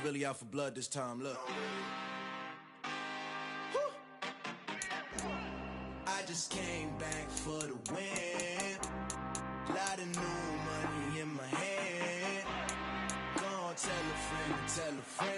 really out for blood this time, look. I just came back for the win. Lot of new money in my hand. Gonna tell a friend.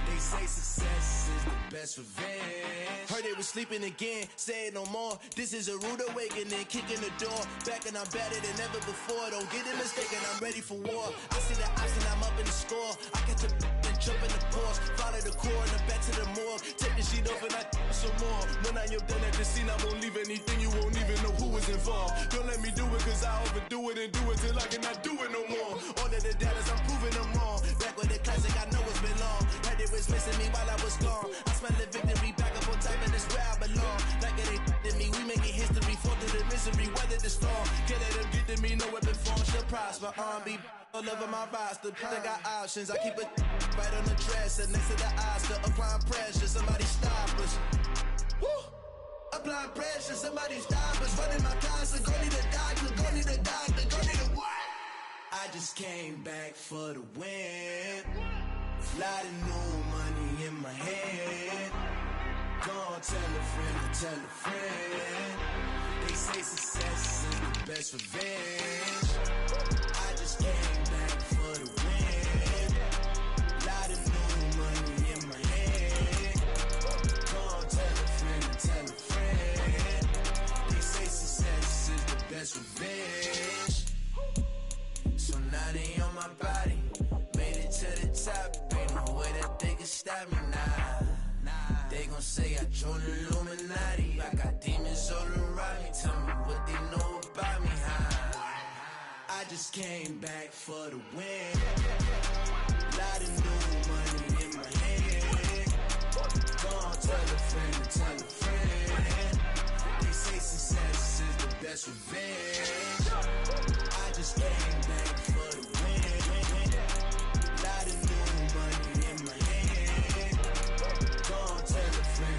They say success is the best revenge. Heard they was sleeping again, say it no more. This is a rude awakening, kicking the door. Back and I'm better than ever before. Don't get it mistaken, I'm ready for war. I see the option, I'm up in the score. I catch a and jump in the Porsche. Follow the core and the back to the morgue. Take the sheet off and I some more. When I am done at the scene, I won't leave anything. You won't even know who was involved. Don't let me do it, cause I overdo it and do it till I cannot do it no more. All of the doubters, I'm proving them wrong. Back with the classic, I know it's been long. Heard it was missing me while I was gone. I smell the victory, back up on top, and it's where I belong. Like it ain't to me, we making history. Fall through the misery, weather the storm. Can't let them get to me, no weapon form should prosper. Be all over my roster, I got options. I keep it right on the dresser, next to the Oscar. Applying pressure, somebody stop us. Woo! Applying pressure, somebody stop us. Running my closet, go need a doctor, go need a doctor, go need a what? I just came back for the win. Lot of new money in my hand. Gonna tell a friend. They say success is the best revenge. I just came back for the win. Lot of new money in my hand. Gonna tell a friend. They say success is the best revenge. So now they on my body. Made it to the top. Ain't no way that they can stop me now. They gon' say I joined the Illuminati. I got demons all around me. Tell me what they know about me, huh? I just came back for the win. Lot of new money in my hand. Gonna tell a friend. They say success is the best revenge. I just came back for the win. Lot of new money in my hand. Gonna tell a friend.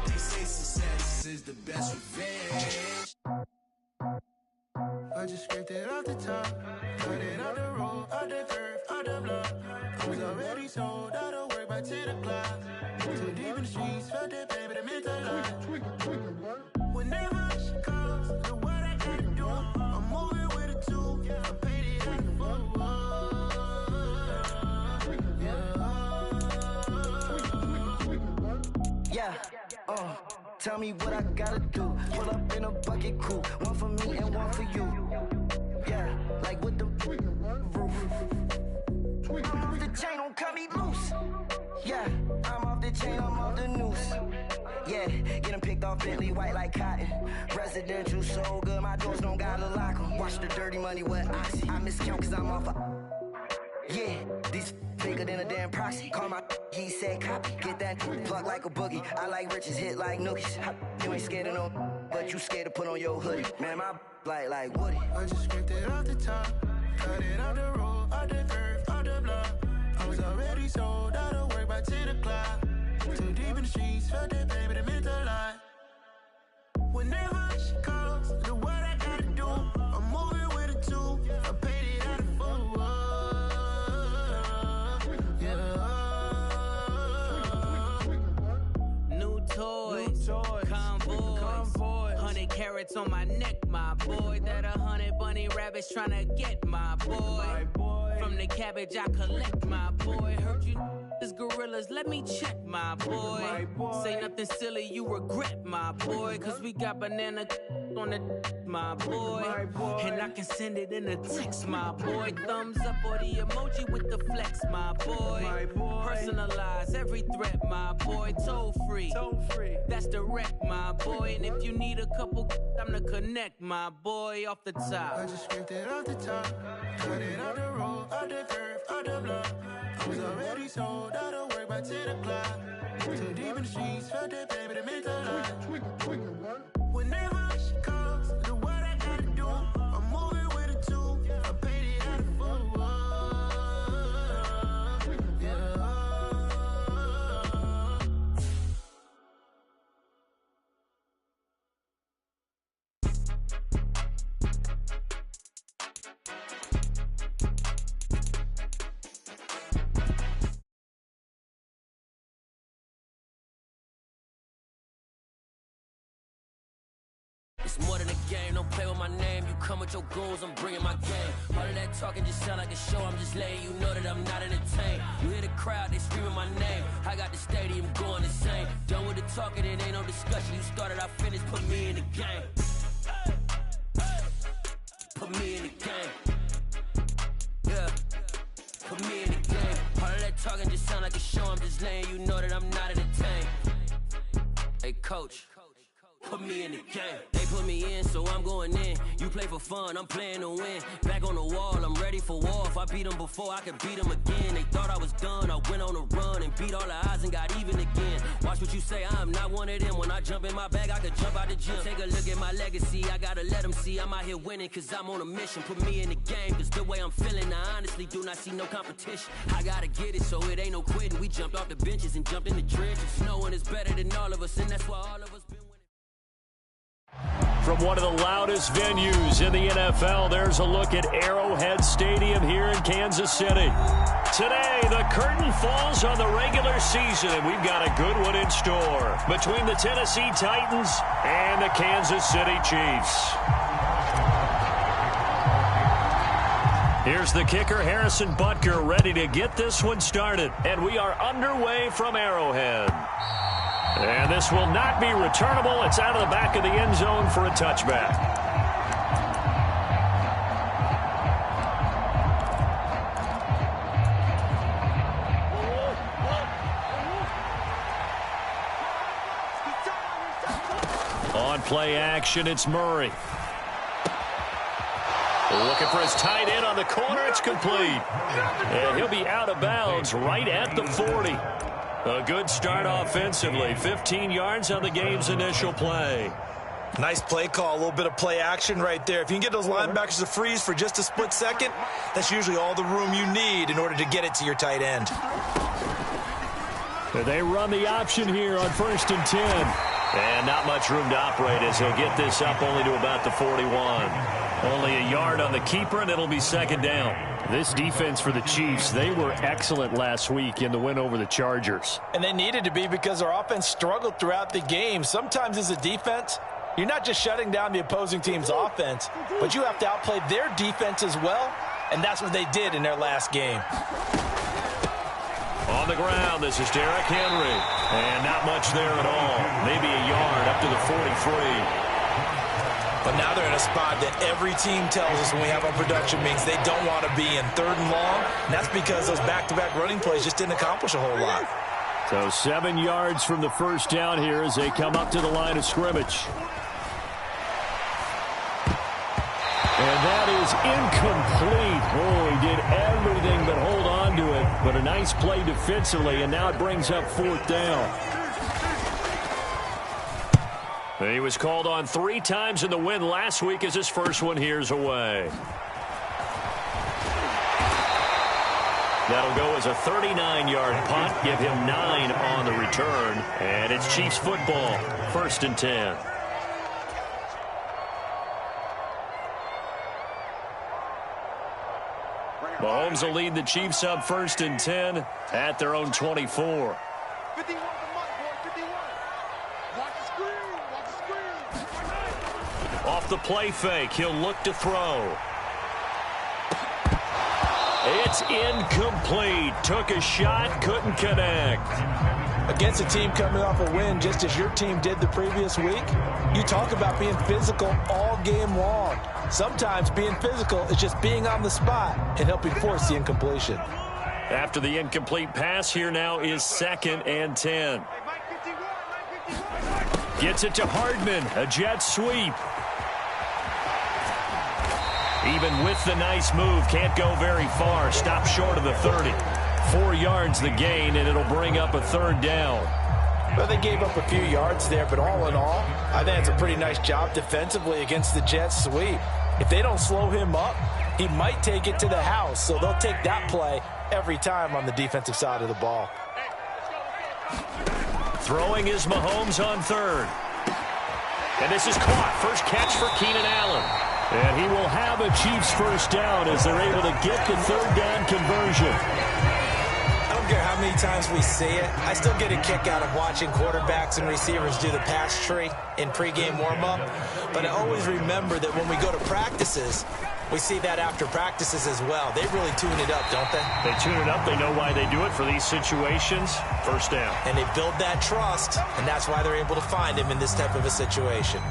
They say success is the best revenge. I just scraped it off the top, cut it off the road, out the curve, out the block. I was already sold, out of work by 10 o'clock. Too deep in the streets, felt that baby, the mental line. Whenever she calls, do what I gotta do. I'm moving with a two, I paid it out the full. Yeah, tell me what I gotta do. Pull up in a bucket coupe, one for me and one for you. Yeah, like with the roof. I'm off the chain, don't cut me loose. Yeah, I'm off the chain, I'm off the noose. Yeah, getting picked off Bentley white like cotton. Residential so good, my doors don't gotta lock 'em. Watch the dirty money with Oxy. I miscount cause I'm off a... Yeah, these bigger than a damn proxy. Call my he said copy. Get that plug like a boogie. I like riches, hit like nookies. You ain't scared of no, but you scared to put on your hoodie. Man, my like Woody. I just scraped it off the top, cut it off the road, out the curve, out the block. I was already sold, out of work by 10 o'clock. Too deep in the streets, felt that baby, the mental line. Whenever she calls, do what I gotta do. I'm moving with a two, I paid it out of full. Toys, convoy, 100 carats on my neck, my boy. That 100 bunny rabbits tryna get my boy. From the cabbage I collect, my boy. Heard you is gorillas, let me check, my boy. Say nothing silly, you regret, my boy. Cause we got banana on the my boy. And I can send it in a text, my boy. Thumbs up or the emoji with the flex, my boy. Personalize every threat, my boy. Toll free, that's direct, my boy. And if you need a couple, I'm to connect, my boy. Off the top, I just scraped it off the top, cut it off the road, out the curve, out the block. I was already sold, out of work by 10 o'clock. Too deep in the streets, felt that baby, the mental line. Whenever she calls, do what I gotta do. I'm moving with a two, I paid it out of full. game. Don't play with my name. You come with your goons, I'm bringing my game. All of that talking just sound like a show. I'm just letting you know that I'm not entertained. You hear the crowd, they screaming my name. I got the stadium going insane. Done with the talking, it ain't no discussion. You started, I finished. Put me in the game. Put me in the game. Yeah. Put me in the game. All of that talking just sound like a show. I'm just letting you know that I'm not entertained. Hey, coach. Put me in the game. They put me in, so I'm going in. You play for fun, I'm playing to win. Back on the wall, I'm ready for war. If I beat them before, I could beat them again. They thought I was done, I went on a run and beat all the odds and got even again. Watch what you say, I'm not one of them. When I jump in my bag, I could jump out the gym. Take a look at my legacy, I gotta let them see I'm out here winning, cause I'm on a mission. Put me in the game, cause the way I'm feeling, I honestly do not see no competition. I gotta get it, so it ain't no quitting. We jumped off the benches and jumped in the trenches. No one is better than all of us, and that's why all of us been. From one of the loudest venues in the NFL, there's a look at Arrowhead Stadium here in Kansas City. Today, the curtain falls on the regular season, and we've got a good one in store between the Tennessee Titans and the Kansas City Chiefs. Here's the kicker, Harrison Butker, ready to get this one started. And we are underway from Arrowhead. And this will not be returnable. It's out of the back of the end zone for a touchback. On play action, it's Murray. Looking for his tight end on the corner. It's complete. And he'll be out of bounds right at the 40. A good start offensively. 15 yards on the game's initial play. Nice play call. A little bit of play action right there. If you can get those linebackers to freeze for just a split second, that's usually all the room you need in order to get it to your tight end. They run the option here on 1st and 10. And not much room to operate as he'll get this up only to about the 41. Only a yard on the keeper, and it'll be second down. This defense for the Chiefs, they were excellent last week in the win over the Chargers. And they needed to be because their offense struggled throughout the game. Sometimes as a defense, you're not just shutting down the opposing team's offense, but you have to outplay their defense as well, and that's what they did in their last game. On the ground, this is Derrick Henry. And not much there at all. Maybe a yard up to the 43. But now they're in a spot that every team tells us when we have our production meetings they don't want to be in 3rd and long. And that's because those back-to-back running plays just didn't accomplish a whole lot. So 7 yards from the first down here as they come up to the line of scrimmage. And that is incomplete. Oh, he did everything but hold on to it. But a nice play defensively, and now it brings up 4th down. He was called on 3 times in the win last week as his first one here's away. That'll go as a 39-yard punt. Give him 9 on the return. And it's Chiefs football. 1st and 10. Mahomes will lead the Chiefs up 1st and 10 at their own 24. 51. Off the play fake, he'll look to throw. It's incomplete. Took a shot, couldn't connect. Against a team coming off a win just as your team did the previous week, you talk about being physical all game long. Sometimes being physical is just being on the spot and helping force the incompletion. After the incomplete pass, here now is 2nd and 10. Gets it to Hardman, a jet sweep. Even with the nice move, can't go very far. Stop short of the 30. 4 yards the gain, and it'll bring up a 3rd down. Well, they gave up a few yards there, but all in all, I think it's a pretty nice job defensively against the jet sweep. If they don't slow him up, he might take it to the house, so they'll take that play every time on the defensive side of the ball. Throwing is Mahomes on 3rd. And this is caught. First catch for Keenan Allen. And he will have a Chiefs first down as they're able to get the 3rd down conversion. I don't care how many times we see it. I still get a kick out of watching quarterbacks and receivers do the pass tree in pregame warm-up. But I always remember that when we go to practices, we see that after practices as well. They really tune it up, don't they? They tune it up. They know why they do it for these situations. First down. And they build that trust, and that's why they're able to find him in this type of a situation.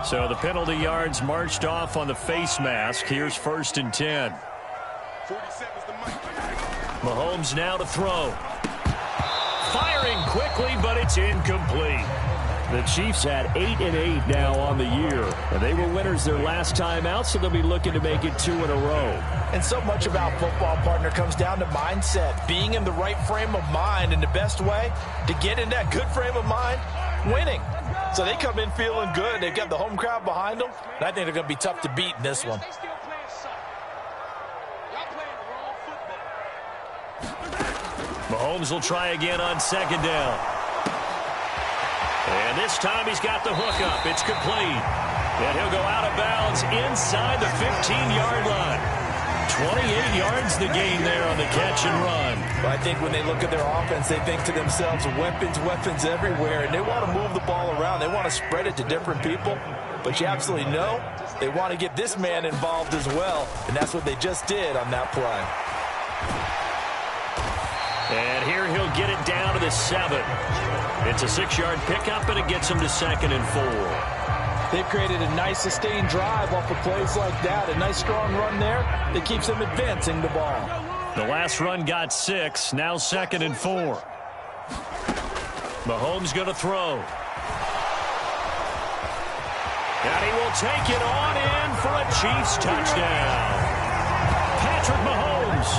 So the penalty yards marched off on the face mask. Here's 1st and 10. Mahomes now to throw. Firing quickly, but it's incomplete. The Chiefs had 8-8 now on the year. And they were winners their last time out, so they'll be looking to make it 2 in a row. And so much about football, partner, comes down to mindset. Being in the right frame of mind, and the best way to get in that good frame of mind, winning. So they come in feeling good. They've got the home crowd behind them. And I think they're going to be tough to beat in this one. Mahomes will try again on 2nd down. And this time he's got the hook up. It's complete. And he'll go out of bounds inside the 15-yard line. 28 yards the gain there on the catch and run. Well, I think when they look at their offense, they think to themselves, weapons everywhere. And they want to move the ball around. They want to spread it to different people. But you absolutely know they want to get this man involved as well. And that's what they just did on that play. And here he'll get it down to the 7. It's a 6-yard pickup, and it gets him to 2nd and 4. They've created a nice sustained drive off of plays like that. A nice strong run there that keeps them advancing the ball. The last run got 6. Now 2nd and 4. Mahomes going to throw. And he will take it on in for a Chiefs touchdown. Patrick Mahomes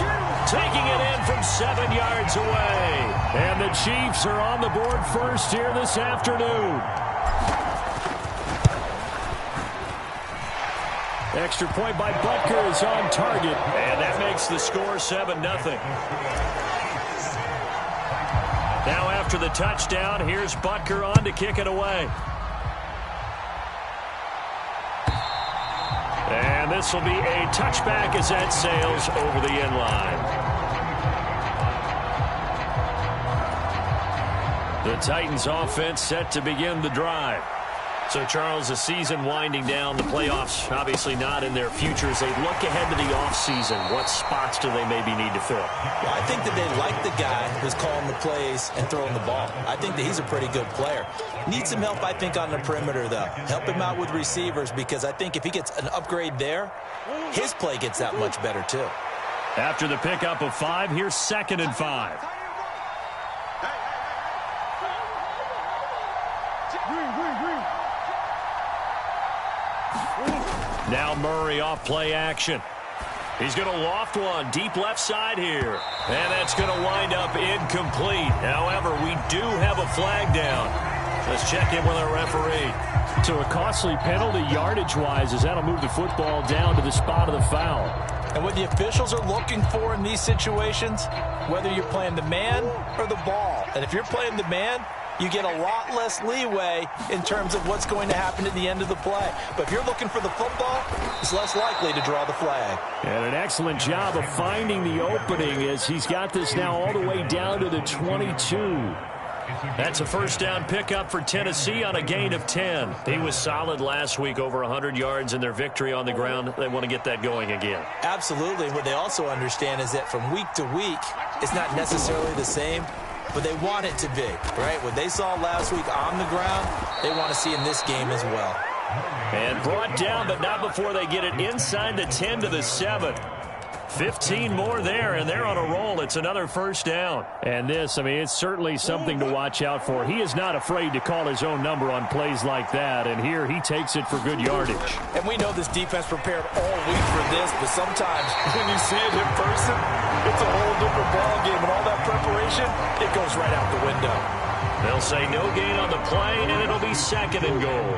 taking it in from 7 yards away. And the Chiefs are on the board first here this afternoon. Extra point by Butker is on target. And that makes the score 7-0. Now after the touchdown, here's Butker on to kick it away. And this will be a touchback as that sails over the end line. The Titans offense set to begin the drive. So, Charles, the season winding down, the playoffs obviously not in their future. As they look ahead to the offseason, what spots do they maybe need to fill? Well, I think that they like the guy who's calling the plays and throwing the ball. I think that he's a pretty good player. Needs some help, I think, on the perimeter, though. Help him out with receivers, because I think if he gets an upgrade there, his play gets that much better, too. After the pickup of 5, here's 2nd and 5. Now Murray off play action. He's going to loft one deep left side here. And that's going to wind up incomplete. However, we do have a flag down. Let's check in with our referee. So a costly penalty yardage-wise, as that'll move the football down to the spot of the foul. And what the officials are looking for in these situations, whether you're playing the man or the ball. And if you're playing the man, you get a lot less leeway in terms of what's going to happen at the end of the play. But if you're looking for the football, it's less likely to draw the flag. And an excellent job of finding the opening as he's got this now all the way down to the 22. That's a first down pickup for Tennessee on a gain of 10. He was solid last week, over 100 yards in their victory on the ground. They want to get that going again. Absolutely. What they also understand is that from week to week, it's not necessarily the same, but they want it to be, right? What they saw last week on the ground, they want to see in this game as well. And brought down, but not before they get it inside the 10 to the 7. 15 more there, and they're on a roll. It's another first down. And this, I mean, it's certainly something to watch out for. He is not afraid to call his own number on plays like that, and here he takes it for good yardage. And we know this defense prepared all week for this, but sometimes when you see it in person, it's a whole different ballgame, and all that preparation, it goes right out the window. They'll say no gain on the play, and it'll be 2nd and goal.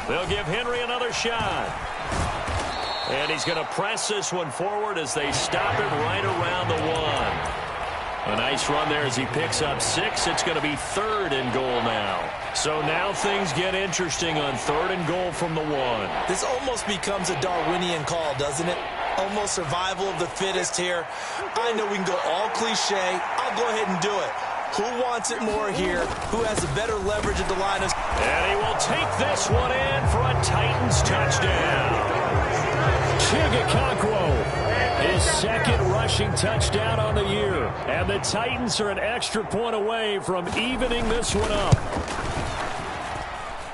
They'll give Henry another shot. And he's going to press this one forward as they stop it right around the 1. A nice run there as he picks up 6. It's going to be 3rd and goal now. So now things get interesting on 3rd and goal from the 1. This almost becomes a Darwinian call, doesn't it? Almost survival of the fittest here. I know we can go all cliche. I'll go ahead and do it. Who wants it more here? Who has a better leverage at the line of... And he will take this one in for a Titans touchdown. Chigakakwo. His 2nd rushing touchdown on the year. And the Titans are an extra point away from evening this one up.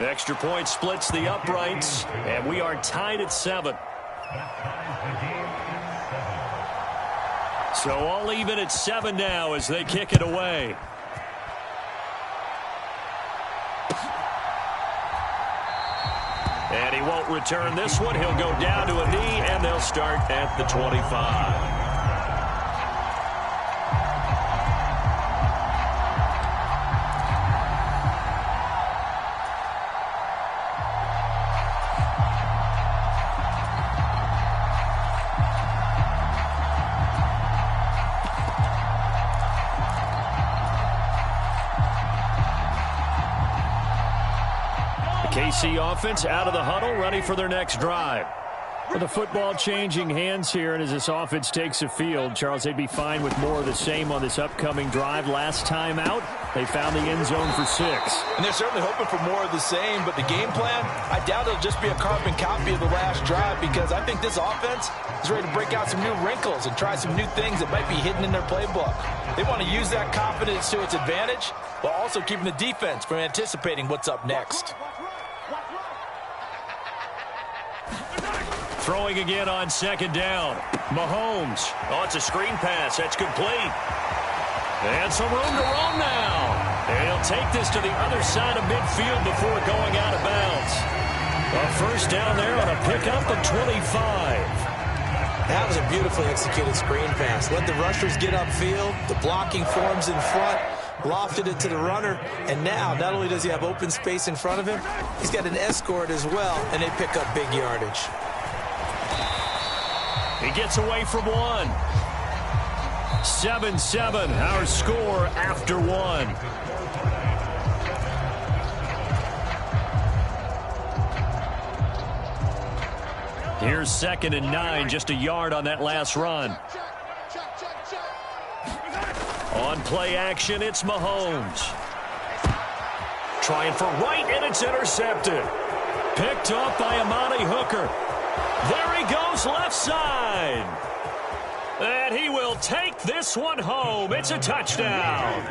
Extra point splits the uprights, and we are tied at 7. So all even at 7 now as they kick it away. And he won't return this one. He'll go down to a knee, and they'll start at the 25. KC offense out of the huddle, ready for their next drive. With the football changing hands here, and as this offense takes the field, Charles, they'd be fine with more of the same on this upcoming drive. Last time out, they found the end zone for 6. And they're certainly hoping for more of the same, but the game plan, I doubt it'll just be a carbon copy of the last drive, because I think this offense is ready to break out some new wrinkles and try some new things that might be hidden in their playbook. They want to use that confidence to its advantage, while also keeping the defense from anticipating what's up next. Throwing again on 2nd down. Mahomes. Oh, it's a screen pass. That's complete. And some room to roam now. And he'll take this to the other side of midfield before going out of bounds. A first down there on a pickup of 25. That was a beautifully executed screen pass. Let the rushers get upfield. The blocking forms in front. Lofted it to the runner. And now, not only does he have open space in front of him, he's got an escort as well, and they pick up big yardage. He gets away from 1. 7-7, our score after 1. Here's 2nd and 9, just a yard on that last run. On play action, it's Mahomes. Trying for right, and it's intercepted. Picked up by Amani Hooker. There he goes, left side. And he will take this one home. It's a touchdown.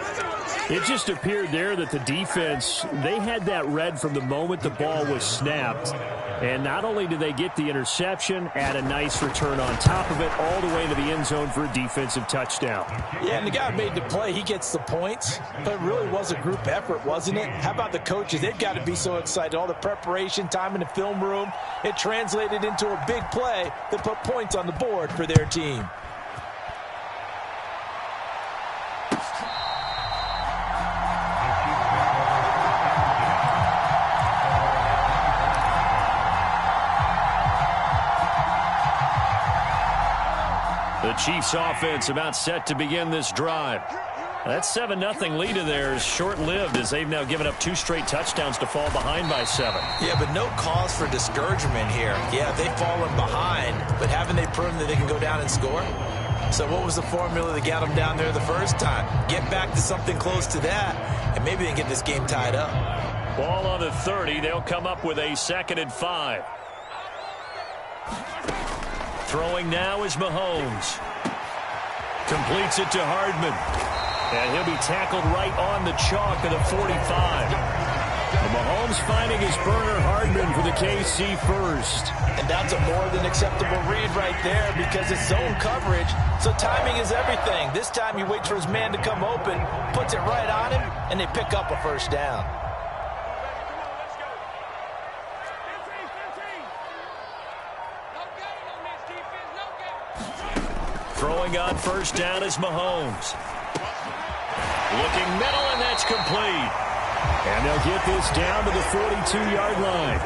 It just appeared there that the defense, they had that read from the moment the ball was snapped. And not only did they get the interception, add a nice return on top of it, all the way to the end zone for a defensive touchdown. Yeah, and the guy made the play. He gets the points. But it really was a group effort, wasn't it? How about the coaches? They've got to be so excited. All the preparation, time in the film room. It translated into a big play that put points on the board for their team. The Chiefs offense about set to begin this drive. That 7-0 lead of theirs short-lived as they've now given up 2 straight touchdowns to fall behind by 7. Yeah, but no cause for discouragement here. Yeah, they've fallen behind, but haven't they proven that they can go down and score? So what was the formula that got them down there the first time? Get back to something close to that, and maybe they can get this game tied up. Ball on the 30. They'll come up with a 2nd and 5. Throwing now is Mahomes. Completes it to Hardman. And he'll be tackled right on the chalk of the 45. Mahomes finding his burner Hardman for the KC first. And that's a more than acceptable read right there because it's zone coverage. So timing is everything. This time he waits for his man to come open, puts it right on him, and they pick up a first down. Throwing on first down is Mahomes. Looking middle, and that's complete. And they'll get this down to the 42-yard line.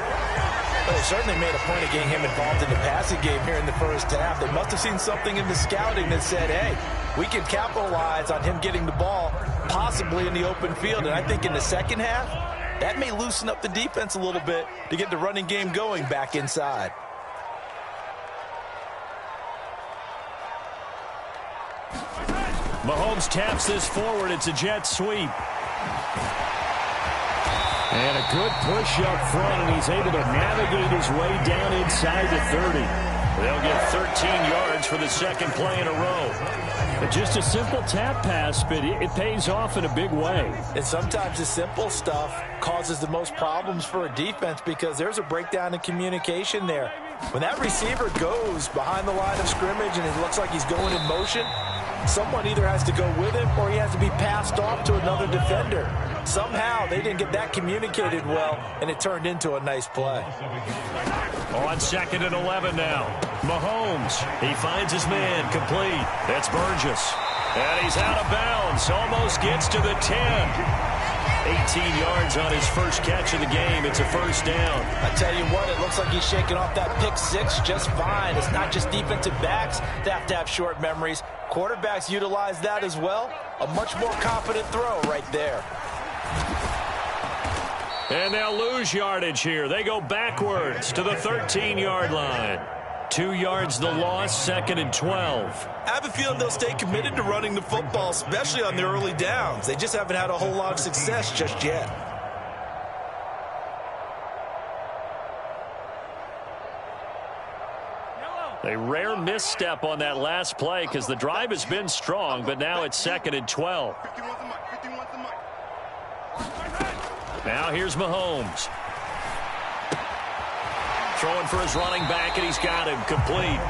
Well, they certainly made a point of getting him involved in the passing game here in the first half. They must have seen something in the scouting that said, hey, we can capitalize on him getting the ball possibly in the open field. And I think in the second half, that may loosen up the defense a little bit to get the running game going back inside. Mahomes taps this forward. It's a jet sweep. And a good push up front, and he's able to navigate his way down inside the 30. They'll get 13 yards for the second play in a row. Just a simple tap pass, but it pays off in a big way. And sometimes the simple stuff causes the most problems for a defense because there's a breakdown in communication there. When that receiver goes behind the line of scrimmage and it looks like he's going in motion, someone either has to go with him or he has to be passed off to another defender. Somehow they didn't get that communicated well, and it turned into a nice play. On 2nd and 11 now. Mahomes, he finds his man, complete. That's Burgess. And he's out of bounds, almost gets to the 10. 18 yards on his first catch of the game. It's a first down. I tell you what, it looks like he's shaking off that pick six just fine. It's not just defensive backs that have to have short memories. Quarterbacks utilize that as well. A much more confident throw right there. And they'll lose yardage here. They go backwards to the 13-yard line. 2 yards the loss, 2nd and 12. I have a feeling they'll stay committed to running the football, especially on their early downs. They just haven't had a whole lot of success just yet. A rare misstep on that last play because the drive has been strong, but now it's 2nd and 12. Now here's Mahomes. Throwing for his running back, and he's got him complete.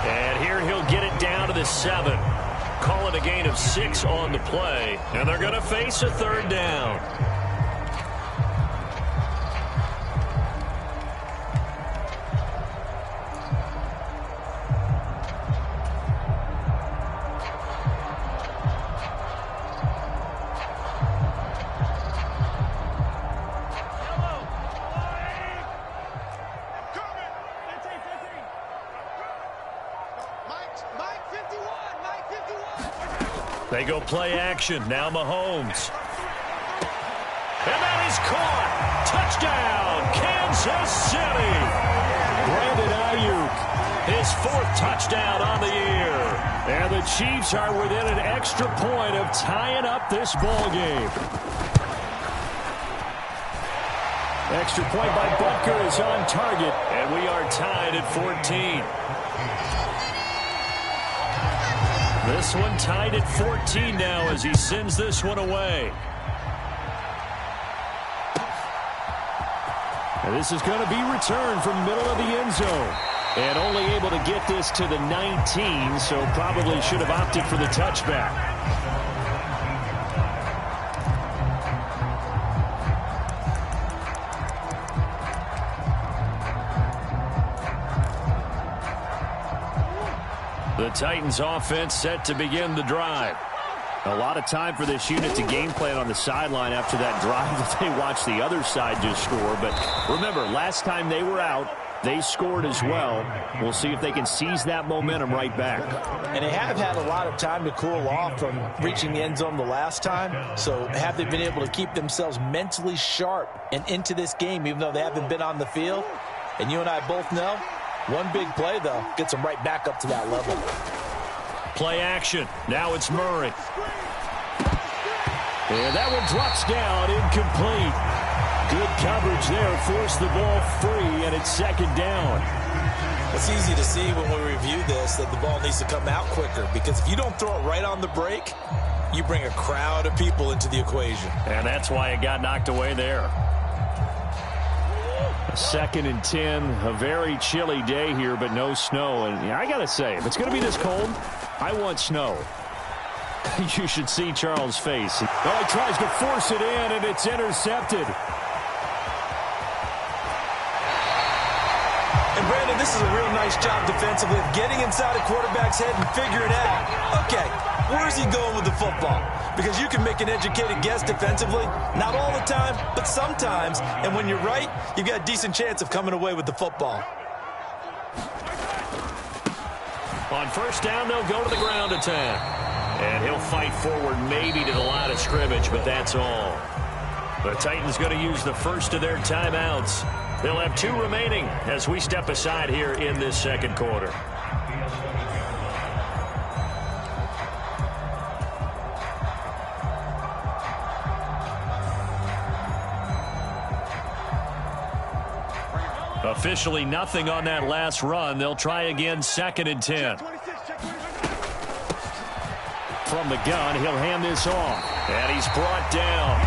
And here he'll get it down to the 7. Call it a gain of 6 on the play. And they're going to face a 3rd down. They go play action. Now Mahomes. And that is caught. Touchdown, Kansas City. Brandon Ayuk, his 4th touchdown on the year. And the Chiefs are within an extra point of tying up this ball game. Extra point by Butker is on target. And we are tied at 14. This one tied at 14 now as he sends this one away. And this is going to be returned from middle of the end zone. And only able to get this to the 19, so probably should have opted for the touchback. The Titans offense set to begin the drive. A lot of time for this unit to game plan on the sideline after that drive that they watched the other side just score. But remember, last time they were out, they scored as well. We'll see if they can seize that momentum right back. And they have had a lot of time to cool off from reaching the end zone the last time. So have they been able to keep themselves mentally sharp and into this game even though they haven't been on the field? And you and I both know, one big play, though, gets them right back up to that level. Play action. Now it's Murray. And that one drops down, incomplete. Good coverage there, forced the ball free, and it's 2nd down. It's easy to see when we review this that the ball needs to come out quicker because if you don't throw it right on the break, you bring a crowd of people into the equation. And that's why it got knocked away there. 2nd and 10, a very chilly day here, but no snow. And I got to say, if it's going to be this cold, I want snow. You should see Charles' face. Oh, he tries to force it in, and it's intercepted. And, Brandon, this is a real nice job defensively of getting inside a quarterback's head and figuring out, okay, Where's he going with the football? Because you can make an educated guess defensively, not all the time, but sometimes. And when you're right, you've got a decent chance of coming away with the football. On first down, they'll go to the ground attack. And he'll fight forward maybe to the line of scrimmage, but that's all. The Titans going to use the first of their timeouts. They'll have 2 remaining as we step aside here in this second quarter. Officially nothing on that last run. They'll try again, 2nd and 10. From the gun, he'll hand this off. And he's brought down.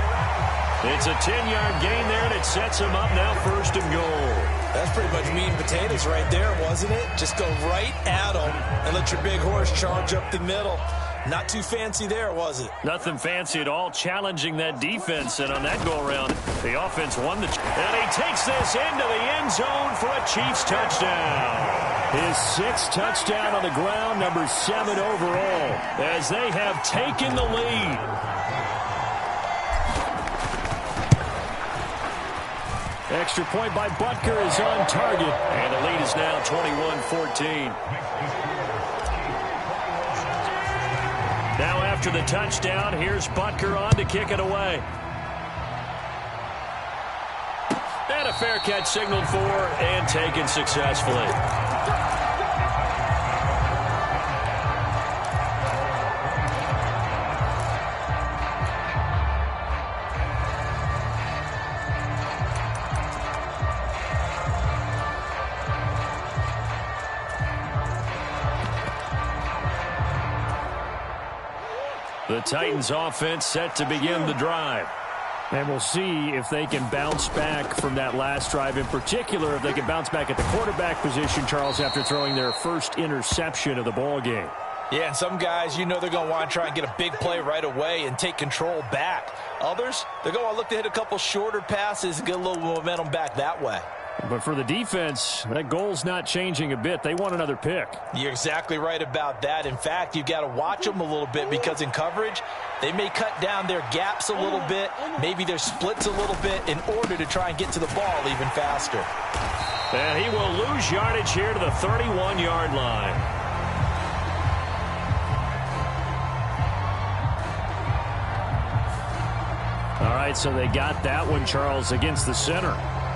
It's a 10-yard gain there, and it sets him up now 1st and goal. That's pretty much meat and potatoes right there, wasn't it? Just go right at him and let your big horse charge up the middle. Not too fancy there, was it? Nothing fancy at all, challenging that defense. And on that go-around, the offense won the... And he takes this into the end zone for a Chiefs touchdown. His 6th touchdown on the ground, number 7 overall, as they have taken the lead. Extra point by Butker is on target. And the lead is now 21-14. Now after the touchdown, here's Butker on to kick it away. And a fair catch signaled for and taken successfully. The Titans offense set to begin the drive. And we'll see if they can bounce back from that last drive. In particular, if they can bounce back at the quarterback position, Charles, after throwing their first interception of the ball game. Yeah, and some guys, you know they're going to want to try and get a big play right away and take control back. Others, they're going to look to hit a couple shorter passes and get a little momentum back that way. But for the defense, that goal's not changing a bit. They want another pick. You're exactly right about that. In fact, you've got to watch them a little bit because in coverage, they may cut down their gaps a little bit, maybe their splits a little bit in order to try and get to the ball even faster. And he will lose yardage here to the 31-yard line. All right, so they got that one, Charles, against the center.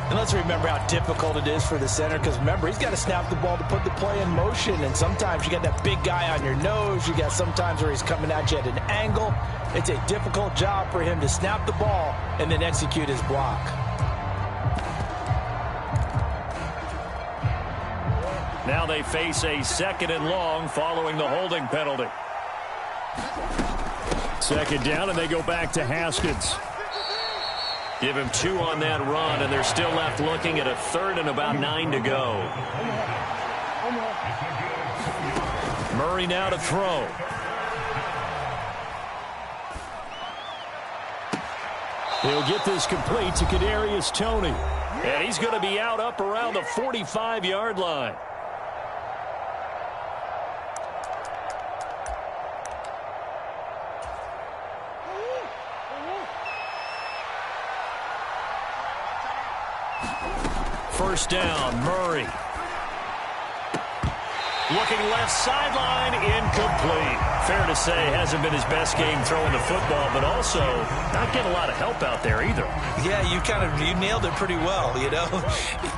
And let's remember how difficult it is for the center, because remember, he's got to snap the ball to put the play in motion, and sometimes you got that big guy on your nose. You got sometimes where he's coming at you at an angle. It's a difficult job for him to snap the ball and then execute his block. Now they face a 2nd and long following the holding penalty. 2nd down, and they go back to Haskins. Give him 2 on that run, and they're still left looking at a 3rd and about 9 to go. Murray now to throw. He'll get this complete to Kadarius Toney. And he's going to be out up around the 45-yard line. First down, Murray. Looking left sideline, incomplete. Fair to say, hasn't been his best game throwing the football, but also not getting a lot of help out there either. Yeah, you nailed it pretty well, you know.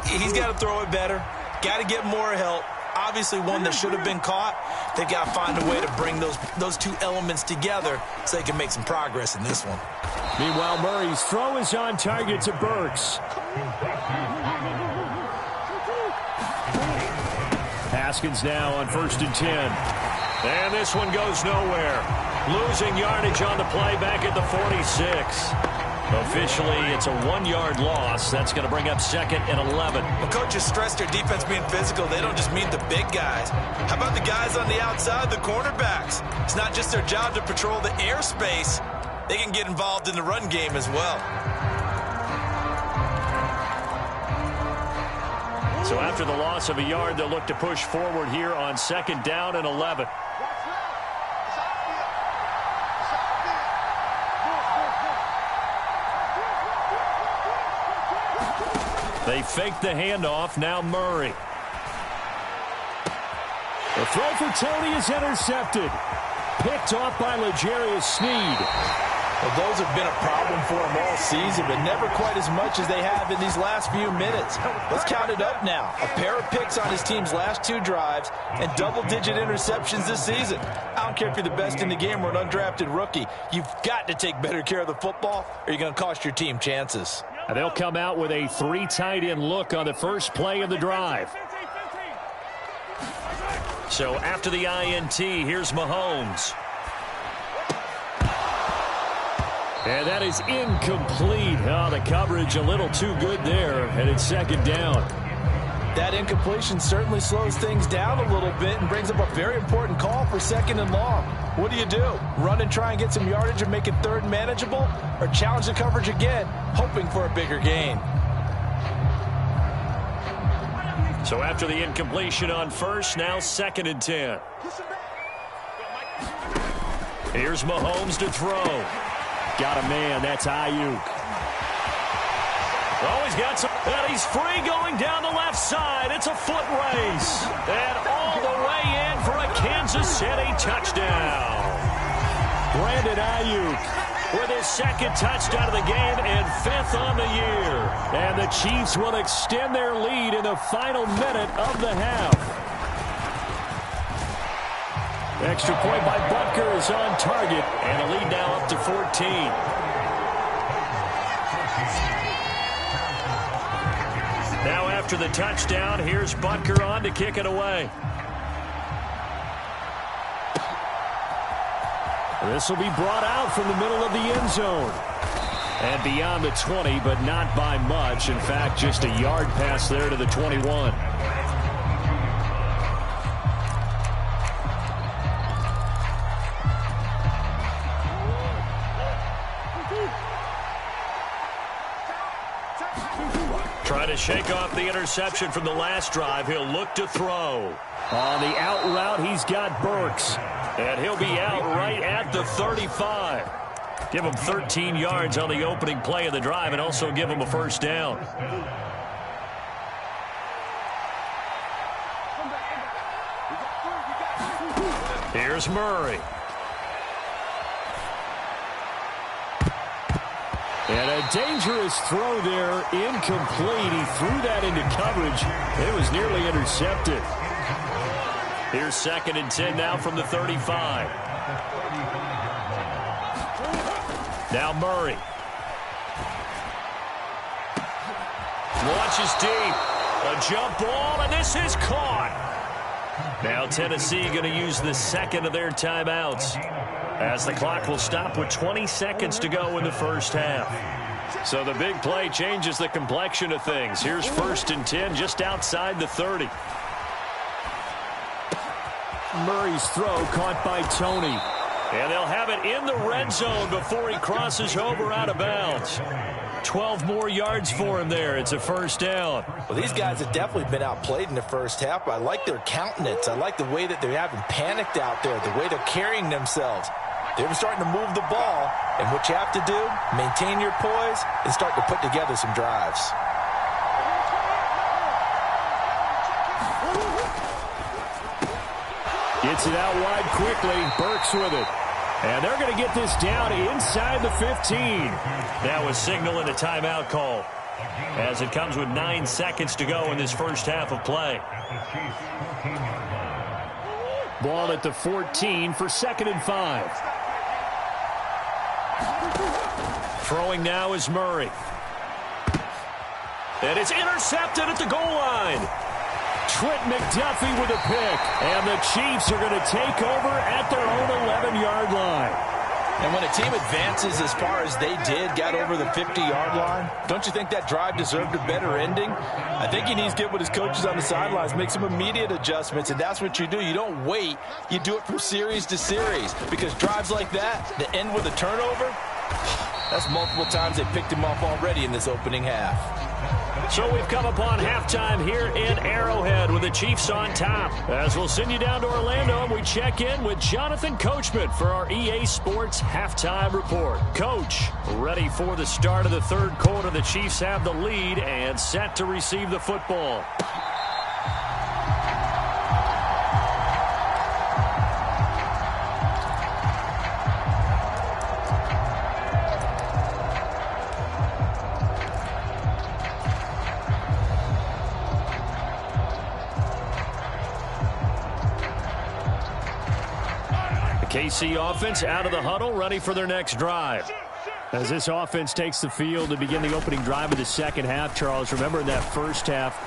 He's got to throw it better, got to get more help. Obviously one that should have been caught. They got to find a way to bring those 2 elements together so they can make some progress in this one. Meanwhile, Murray's throw is on target to Burks. Haskins now on 1st and 10. And this one goes nowhere. Losing yardage on the play back at the 46. Officially, it's a 1-yard loss. That's going to bring up 2nd and 11. Well, coaches stress their defense being physical. They don't just mean the big guys. How about the guys on the outside, the cornerbacks? It's not just their job to patrol the airspace. They can get involved in the run game as well. So after the loss of a yard, they'll look to push forward here on 2nd down and 11. They fake the handoff. Now Murray. The throw for Tony is intercepted. Picked off by L'Jarius Sneed. Well, those have been a problem for them all season, but never quite as much as they have in these last few minutes. Let's count it up now. A pair of picks on his team's last 2 drives and double-digit interceptions this season. I don't care if you're the best in the game or an undrafted rookie. You've got to take better care of the football or you're going to cost your team chances. And they'll come out with a 3 tight end look on the first play of the drive. So after the INT, here's Mahomes. And that is incomplete. Oh, the coverage a little too good there, and it's second down. That incompletion certainly slows things down a little bit and brings up a very important call for 2nd and long. What do you do? Run and try and get some yardage and make it 3rd manageable? Or challenge the coverage again, hoping for a bigger gain? So after the incompletion on first, now 2nd and 10. Here's Mahomes to throw. Got a man. That's Ayuk. Oh, he's got some. And he's free going down the left side. It's a foot race. And all the way in for a Kansas City touchdown. Brandon Ayuk with his 2nd touchdown of the game and 5th on the year. And the Chiefs will extend their lead in the final minute of the half. Extra point by Butker is on target. And the lead now up to 14. Now after the touchdown, here's Butker on to kick it away. This will be brought out from the middle of the end zone. And beyond the 20, but not by much. In fact, just a yard pass there to the 21. Trying to shake off the interception from the last drive. He'll look to throw. On the out route, he's got Burks. And he'll be out right at the 35. Give him 13 yards on the opening play of the drive and also give him a first down. Here's Murray. And a dangerous throw there, incomplete. He threw that into coverage. It was nearly intercepted. Here's 2nd and 10 now from the 35. Now Murray. Launches deep. A jump ball, and this is caught. Now Tennessee going to use the 2nd of their timeouts, as the clock will stop with 20 seconds to go in the first half. So the big play changes the complexion of things. Here's 1st and 10 just outside the 30. Murray's throw caught by Tony. And they'll have it in the red zone before he crosses over out of bounds. 12 more yards for him there. It's a first down. Well, these guys have definitely been outplayed in the first half, but I like their countenance. I like the way that they're having panicked out there, the way they're carrying themselves. They're starting to move the ball, and what you have to do, maintain your poise and start to put together some drives. Gets it out wide quickly. Burks with it. And they're going to get this down inside the 15. That was signaling a timeout call, as it comes with 9 seconds to go in this first half of play. Ball at the 14 for 2nd and 5. Throwing now is Murray. And it's intercepted at the goal line. Trent McDuffie with a pick. And the Chiefs are going to take over at their own 11-yard line. And when a team advances as far as they did, got over the 50-yard line, don't you think that drive deserved a better ending? I think he needs to get with his coaches on the sidelines, make some immediate adjustments, and that's what you do. You don't wait. You do it from series to series, because drives like that end with a turnover, that's multiple times they picked him off already in this opening half. So we've come upon halftime here in Arrowhead with the Chiefs on top. As we'll send you down to Orlando and we check in with Jonathan Coachman for our EA Sports Halftime Report. Coach, ready for the start of the third quarter. The Chiefs have the lead and set to receive the football. KC offense out of the huddle, ready for their next drive. As this offense takes the field to begin the opening drive of the second half, Charles, remember in that first half,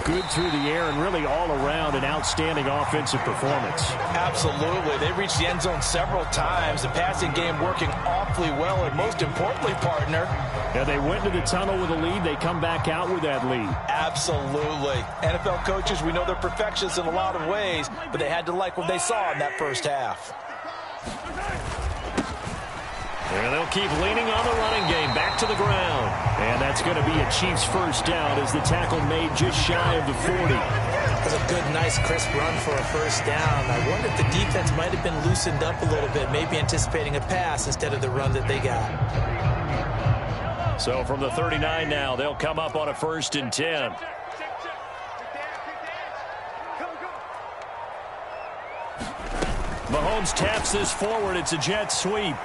good through the air and really all around an outstanding offensive performance. Absolutely. They reached the end zone several times. The passing game working awfully well, and most importantly, partner. Yeah, they went into the tunnel with a lead. They come back out with that lead. Absolutely. NFL coaches, we know they're perfectionists in a lot of ways, but they had to like what they saw in that first half. And they'll keep leaning on the running game back to the ground. And that's going to be a Chiefs first down as the tackle made just shy of the 40. That's a good, nice, crisp run for a first down. I wonder if the defense might have been loosened up a little bit, maybe anticipating a pass instead of the run that they got. So from the 39 now, they'll come up on a 1st and 10. Mahomes taps this forward. It's a jet sweep.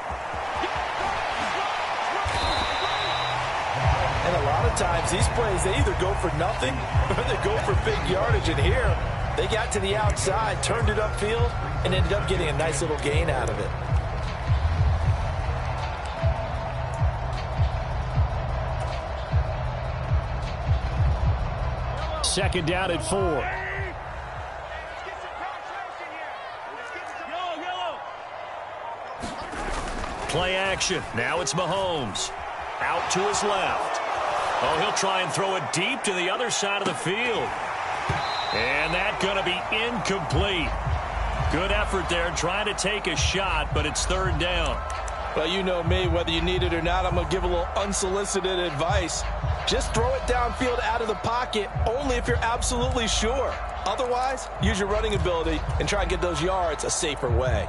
And a lot of times these plays, they either go for nothing or they go for big yardage. And here, they got to the outside, turned it upfield, and ended up getting a nice little gain out of it. Second down at 4. Play action. Now it's Mahomes. Out to his left. Oh, he'll try and throw it deep to the other side of the field. And that's going to be incomplete. Good effort there trying to take a shot, but it's 3rd down. Well, you know me, whether you need it or not, I'm going to give a little unsolicited advice. Just throw it downfield out of the pocket, only if you're absolutely sure. Otherwise, use your running ability and try and get those yards a safer way.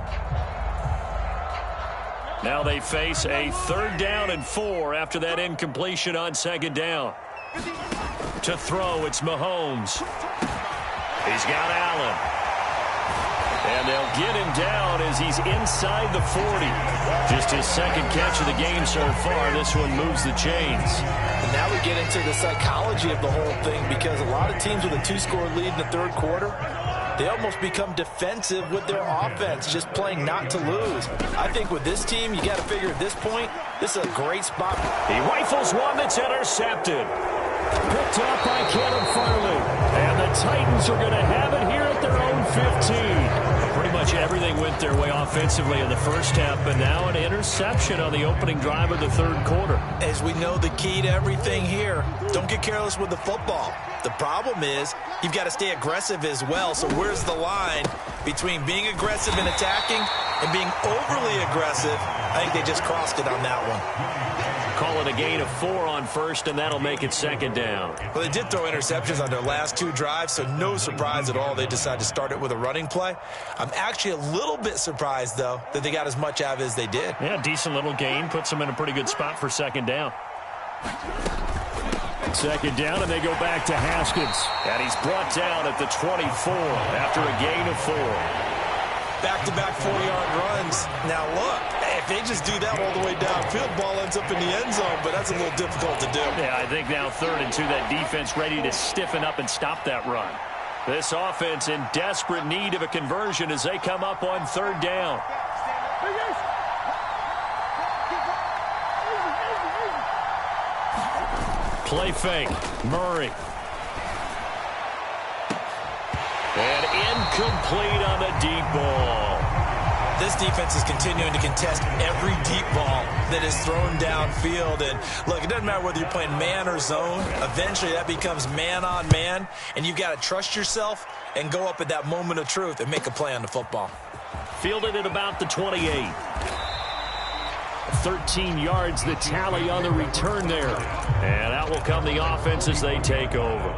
Now they face a 3rd down and 4 after that incompletion on 2nd down. To throw, it's Mahomes. He's got Allen. And they'll get him down as he's inside the 40. Just his 2nd catch of the game so far. This one moves the chains. And now we get into the psychology of the whole thing, because a lot of teams with a 2-score lead in the 3rd quarter, they almost become defensive with their offense, just playing not to lose. I think with this team, you got to figure at this point, this is a great spot. He rifles one that's intercepted. Picked up by Caleb Farley. And the Titans are going to have it here at their own 15. Pretty much everything went their way offensively in the first half, but now an interception on the opening drive of the 3rd quarter. As we know, the key to everything here, don't get careless with the football. The problem is you've got to stay aggressive as well. So where's the line between being aggressive and attacking and being overly aggressive? I think they just crossed it on that one. Call it a gain of 4 on 1st, and that'll make it 2nd down. Well, they did throw interceptions on their last 2 drives, so no surprise at all they decided to start it with a running play. I'm actually a little bit surprised, though, that they got as much out of it as they did. Yeah, decent little gain. Puts them in a pretty good spot for 2nd down. 2nd down, and they go back to Haskins. And he's brought down at the 24 after a gain of 4. Back-to-back 4-yard runs. Now, look, if they just do that all the way downfield, ball ends up in the end zone, but that's a little difficult to do. Yeah, I think now 3rd and 2, that defense ready to stiffen up and stop that run. This offense in desperate need of a conversion as they come up on 3rd down. Play fake. Murray. And incomplete on the deep ball. This defense is continuing to contest every deep ball that is thrown downfield. And, look, it doesn't matter whether you're playing man or zone. Eventually, that becomes man on man, and you've got to trust yourself and go up at that moment of truth and make a play on the football. Fielded at about the 28. 13 yards, the tally on the return there. And out will come the offense as they take over.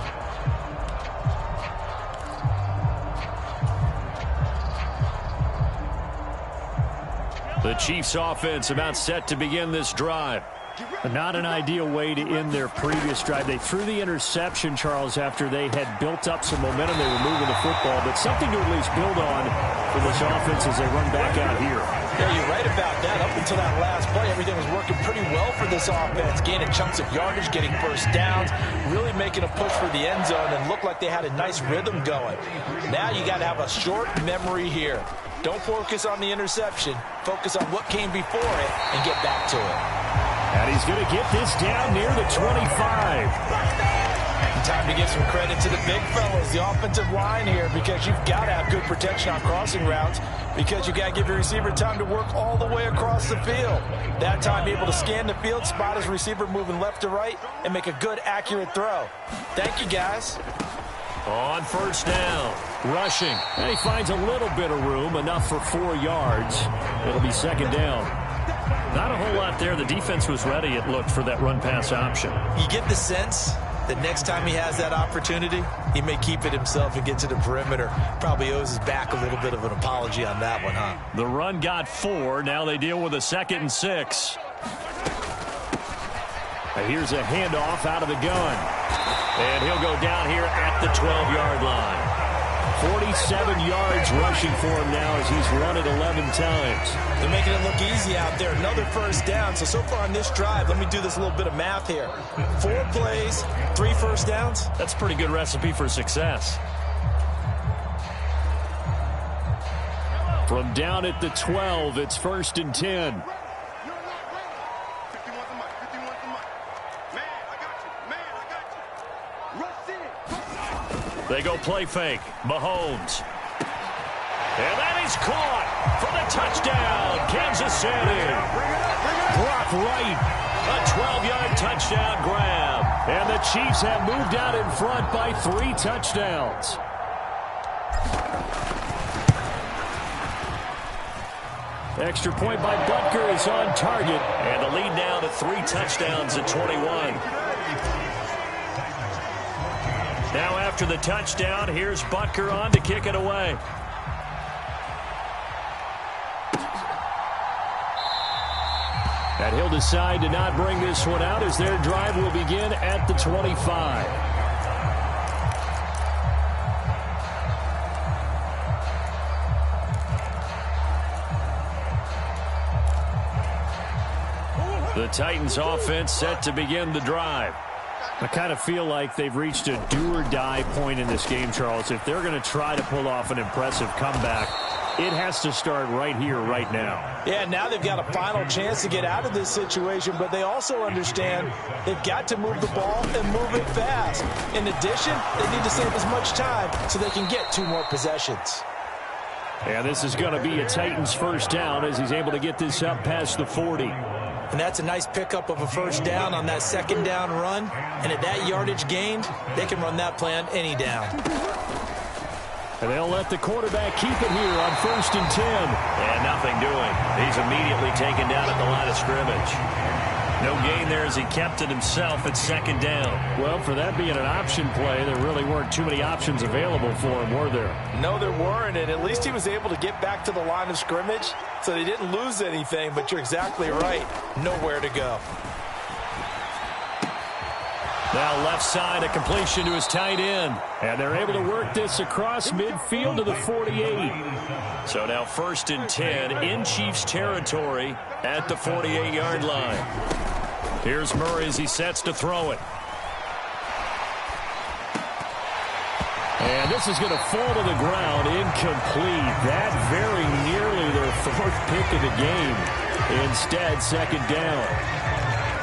The Chiefs offense about set to begin this drive. Not an ideal way to end their previous drive. They threw the interception, Charles, after they had built up some momentum. They were moving the football, but something to at least build on for this offense as they run back out here. Yeah, you're right about that. Up until that last play, everything was working pretty well for this offense. Gaining chunks of yardage, getting first downs, really making a push for the end zone, and looked like they had a nice rhythm going. Now you got to have a short memory here. Don't focus on the interception. Focus on what came before it and get back to it. And he's going to get this down near the 25. Time to give some credit to the big fellas, the offensive line here, because you've got to have good protection on crossing routes, because you got to give your receiver time to work all the way across the field. That time, be able to scan the field, spot his receiver moving left to right, and make a good, accurate throw. Thank you, guys. On first down, rushing. And he finds a little bit of room, enough for 4 yards. It'll be second down. Not a whole lot there. The defense was ready, it looked, for that run-pass option. You get the sense that next time he has that opportunity, he may keep it himself and get to the perimeter. Probably owes his back a little bit of an apology on that one, huh? The run got 4. Now they deal with a 2nd and 6. And here's a handoff out of the gun. And he'll go down here at the 12-yard line. 47 yards rushing for him now as he's run it 11 times. They're making it look easy out there. Another first down. So far on this drive, let me do this little bit of math here. 4 plays, 3 first downs. That's a pretty good recipe for success. From down at the 12, it's 1st and 10. They go play fake. Mahomes. And that is caught for the touchdown. Kansas City. Brock Wright. A 12-yard touchdown grab. And the Chiefs have moved out in front by 3 touchdowns. Extra point by Butker is on target. And the lead now to 3 touchdowns at 21. Now after the touchdown, here's Butker on to kick it away. And he'll decide to not bring this one out as their drive will begin at the 25. The Titans offense set to begin the drive. I kind of feel like they've reached a do-or-die point in this game, Charles. If they're going to try to pull off an impressive comeback, it has to start right here, right now. Yeah, now they've got a final chance to get out of this situation, but they also understand they've got to move the ball and move it fast. In addition, they need to save as much time so they can get 2 more possessions. And this is going to be a Titans first down as he's able to get this up past the 40. And that's a nice pickup of a first down on that 2nd down run. And at that yardage gained, they can run that play on any down. And they'll let the quarterback keep it here on 1st and 10. And nothing doing. He's immediately taken down at the line of scrimmage. No gain there as he kept it himself at 2nd down. Well, for that being an option play, there really weren't too many options available for him, were there? No, there weren't, and at least he was able to get back to the line of scrimmage, so they didn't lose anything, but you're exactly right. Nowhere to go. Now left side, a completion to his tight end. And they're able to work this across midfield to the 48. So now 1st and 10 in Chiefs territory at the 48-yard line. Here's Murray as he sets to throw it. And this is going to fall to the ground, incomplete. That very nearly their 4th pick of the game. Instead, 2nd down.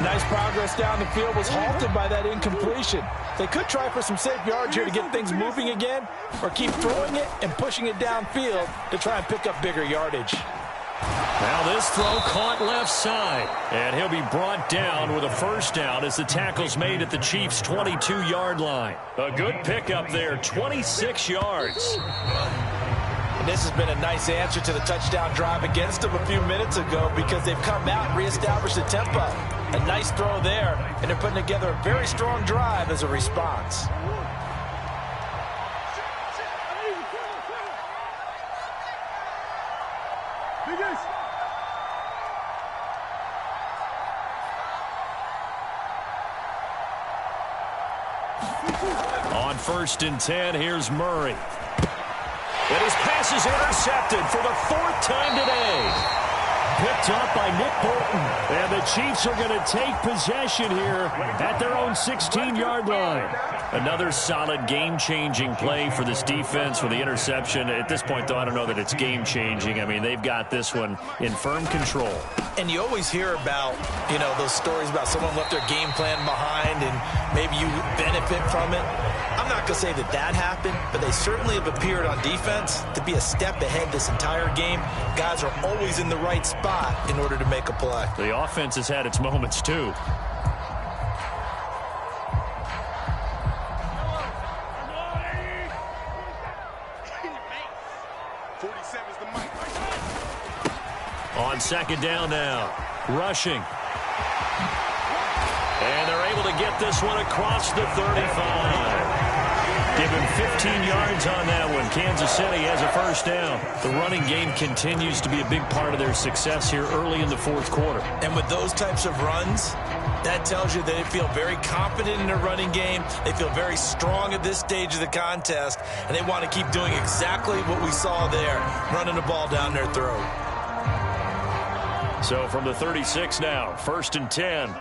Nice progress down the field was halted by that incompletion. They could try for some safe yards here to get things moving again, or keep throwing it and pushing it downfield to try and pick up bigger yardage. Now this throw caught left side, and he'll be brought down with a first down as the tackle's made at the Chiefs' 22-yard line. A good pickup there, 26 yards. And this has been a nice answer to the touchdown drive against them a few minutes ago because they've come out and reestablished the tempo. A nice throw there, and they're putting together a very strong drive as a response. On 1st and 10, here's Murray. And his pass is intercepted for the 4th time today. Picked up by Nick Bolton. And the Chiefs are going to take possession here at their own 16-yard line. Another solid game-changing play for this defense with the interception. At this point, though, I don't know that it's game-changing. I mean, they've got this one in firm control. And you always hear about, those stories about someone left their game plan behind and maybe you benefit from it. I'm not going to say that that happened, but they certainly have appeared on defense to be a step ahead this entire game. Guys are always in the right spot in order to make a play. The offense has had its moments, too. On 2nd down now, rushing. And they're able to get this one across the 35. Give him 15 yards on that one. Kansas City has a 1st down. The running game continues to be a big part of their success here early in the 4th quarter. And with those types of runs, that tells you that they feel very confident in their running game. They feel very strong at this stage of the contest, and they want to keep doing exactly what we saw there, running the ball down their throat. So from the 36 now, 1st and 10.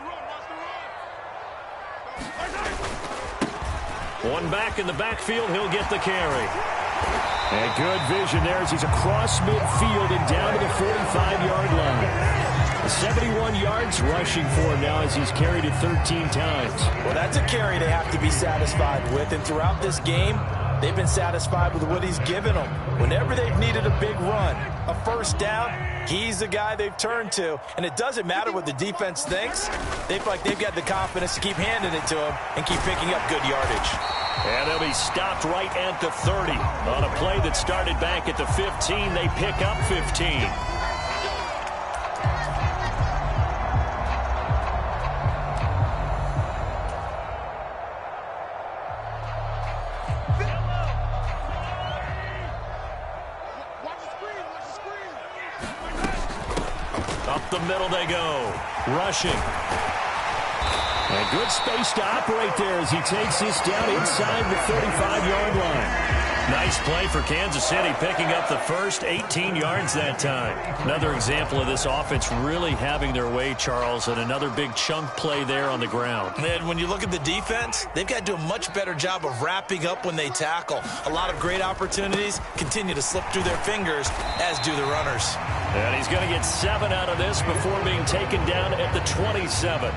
One back in the backfield, he'll get the carry. And good vision there as he's across midfield and down to the 45-yard line. 71 yards rushing for him now as he's carried it 13 times. Well, that's a carry they have to be satisfied with. And throughout this game, they've been satisfied with what he's given them. Whenever they've needed a big run, a 1st down, he's the guy they've turned to. And it doesn't matter what the defense thinks. They feel like they've got the confidence to keep handing it to him and keep picking up good yardage. And they'll be stopped right at the 30. On a play that started back at the 15, they pick up 15. Up the middle they go. Rushing. And good space to operate there as he takes this down inside the 35-yard line. Nice play for Kansas City, picking up the first 18 yards that time. Another example of this offense really having their way, Charles, and another big chunk play there on the ground. And when you look at the defense, they've got to do a much better job of wrapping up when they tackle. A lot of great opportunities continue to slip through their fingers, as do the runners. And he's going to get 7 out of this before being taken down at the 27.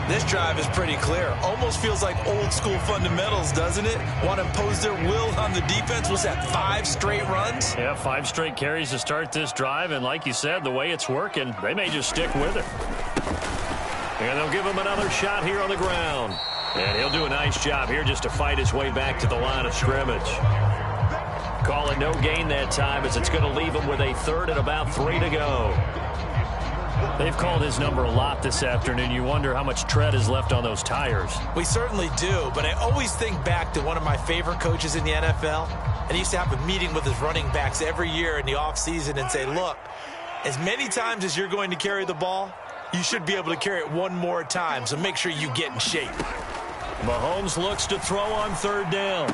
This drive is pretty clear. Almost feels like old school fundamentals, doesn't it? Want to impose their will on the defense. Was that 5 straight runs? Yeah, 5 straight carries to start this drive. And like you said, the way it's working, they may just stick with it. And they'll give him another shot here on the ground. And he'll do a nice job here just to fight his way back to the line of scrimmage. Call it no gain that time as it's going to leave him with a 3rd and about 3 to go. They've called his number a lot this afternoon. You wonder how much tread is left on those tires. We certainly do, but I always think back to one of my favorite coaches in the NFL. And he used to have a meeting with his running backs every year in the offseason and say, look, as many times as you're going to carry the ball, you should be able to carry it one more time, so make sure you get in shape. Mahomes looks to throw on 3rd down.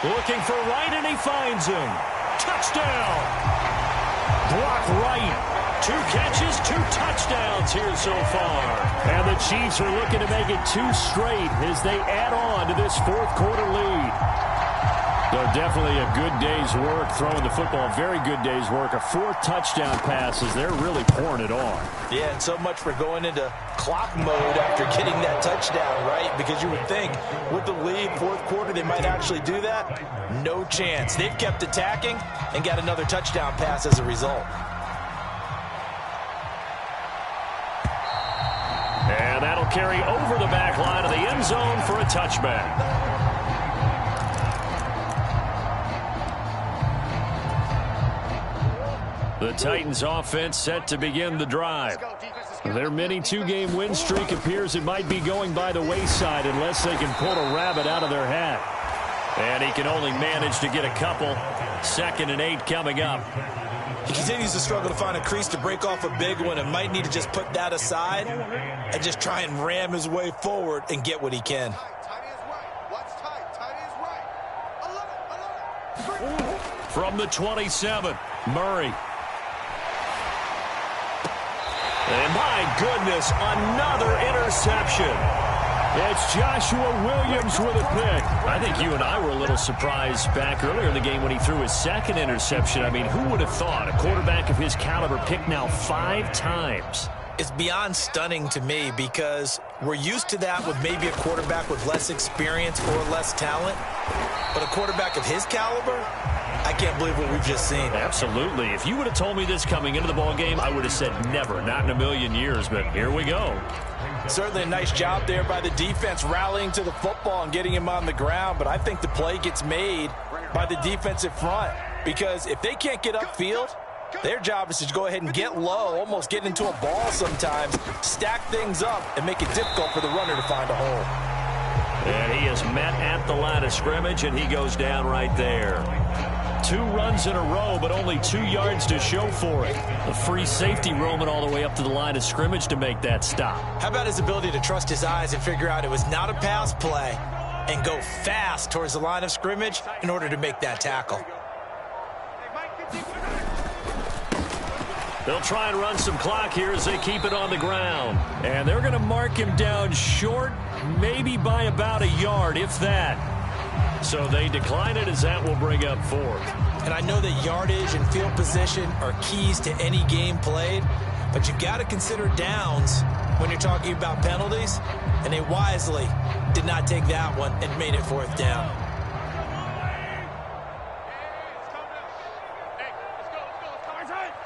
Looking for Wright, and he finds him. Touchdown! Brock Wright. 2 catches, 2 touchdowns here so far. And the Chiefs are looking to make it 2 straight as they add on to this 4th quarter lead. So definitely a good day's work throwing the football. Very good day's work. A 4 touchdown passes. They're really pouring it on. Yeah, and so much for going into clock mode after getting that touchdown, right? Because you would think with the lead, 4th quarter, they might actually do that. No chance. They've kept attacking and got another touchdown pass as a result. And that'll carry over the back line of the end zone for a touchback. The Titans offense set to begin the drive. Their mini two-game win streak appears it might be going by the wayside unless they can pull a rabbit out of their hat. And he can only manage to get a couple. 2nd and 8 coming up. He continues to struggle to find a crease to break off a big one and might need to just put that aside and just try and ram his way forward and get what he can. From the 27, Murray. And my goodness, another interception. It's Joshua Williams with a pick. I think you and I were a little surprised back earlier in the game when he threw his 2nd interception. I mean, who would have thought a quarterback of his caliber picked now 5 times? It's beyond stunning to me because we're used to that with maybe a quarterback with less experience or less talent. But a quarterback of his caliber, I can't believe what we've just seen. Absolutely. If you would have told me this coming into the ball game, I would have said never, not in a million years. But here we go. Certainly a nice job there by the defense rallying to the football and getting him on the ground. But I think the play gets made by the defensive front because if they can't get upfield, their job is to go ahead and get low, almost get into a ball sometimes, stack things up, and make it difficult for the runner to find a hole. And he is met at the line of scrimmage, and he goes down right there. 2 runs in a row, but only 2 yards to show for it. A free safety roaming all the way up to the line of scrimmage to make that stop. How about his ability to trust his eyes and figure out it was not a pass play and go fast towards the line of scrimmage in order to make that tackle? They'll try and run some clock here as they keep it on the ground. And they're going to mark him down short, maybe by about a yard, if that. So they decline it as that will bring up 4th. And I know that yardage and field position are keys to any game played, but you've got to consider downs when you're talking about penalties, and they wisely did not take that one and made it 4th down.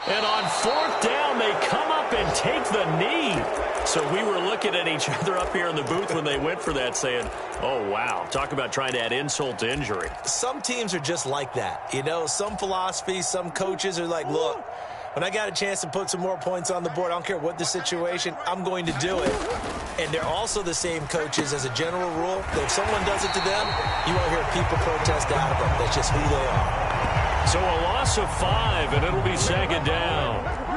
And on 4th down, they come up and take the knee. So we were looking at each other up here in the booth when they went for that saying, oh, wow, talk about trying to add insult to injury. Some teams are just like that. You know, some philosophies, some coaches are like, look, when I got a chance to put some more points on the board, I don't care what the situation, I'm going to do it. And they're also the same coaches as a general rule that if someone does it to them, you won't hear people protest out of them. That's just who they are. So a loss of 5, and it'll be 2nd down.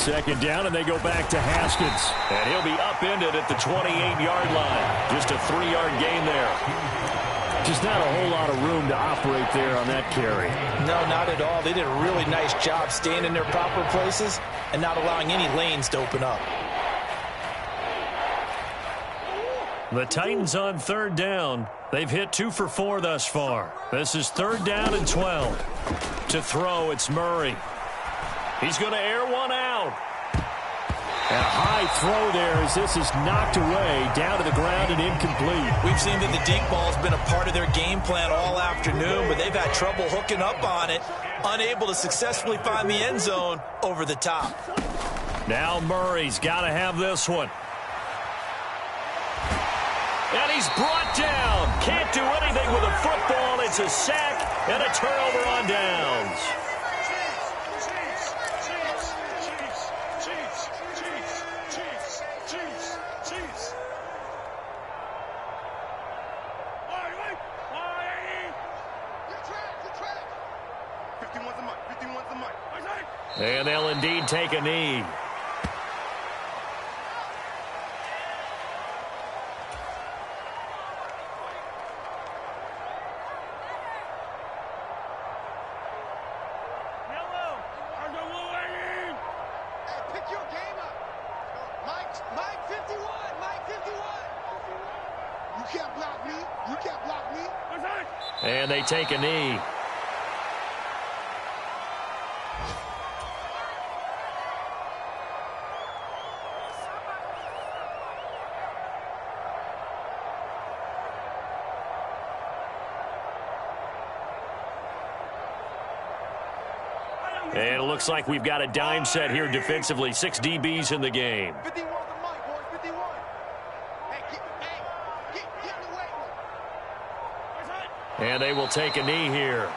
2nd down, and they go back to Haskins. And he'll be upended at the 28-yard line. Just a 3-yard gain there. Just not a whole lot of room to operate there on that carry. No, not at all. They did a really nice job staying in their proper places and not allowing any lanes to open up. The Titans on 3rd down. They've hit 2 for 4 thus far. This is 3rd down and 12. To throw, it's Murray. He's going to air one out. And a high throw there as this is knocked away, down to the ground and incomplete. We've seen that the deep ball's been a part of their game plan all afternoon, but they've had trouble hooking up on it, unable to successfully find the end zone over the top. Now Murray's got to have this one. And he's brought down. Can't do anything with a football. It's a sack and a turnover on downs. And they'll indeed take a knee. And they take a knee. And it looks like we've got a dime set here defensively. 6 DBs in the game. 51 the mic, boys, 51. Hey, get in the way. And they will take a knee here.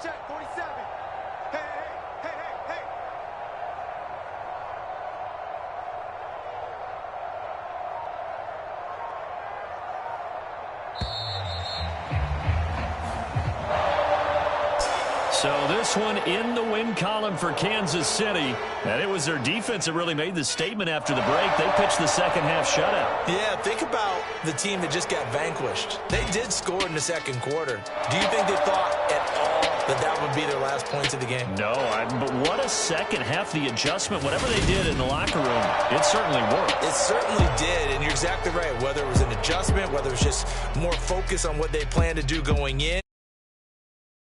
check, 47. Hey, hey, hey, hey, hey. So this one in the win column for Kansas City. And it was their defense that really made the statement after the break. They pitched the second half shutout. Yeah, think about the team that just got vanquished. They did score in the second quarter. Do you think they thought at all that that would be their last points of the game? No, but what a second half. The adjustment, whatever they did in the locker room, it certainly worked. It certainly did, and you're exactly right. Whether it was an adjustment, whether it was just more focus on what they planned to do going in.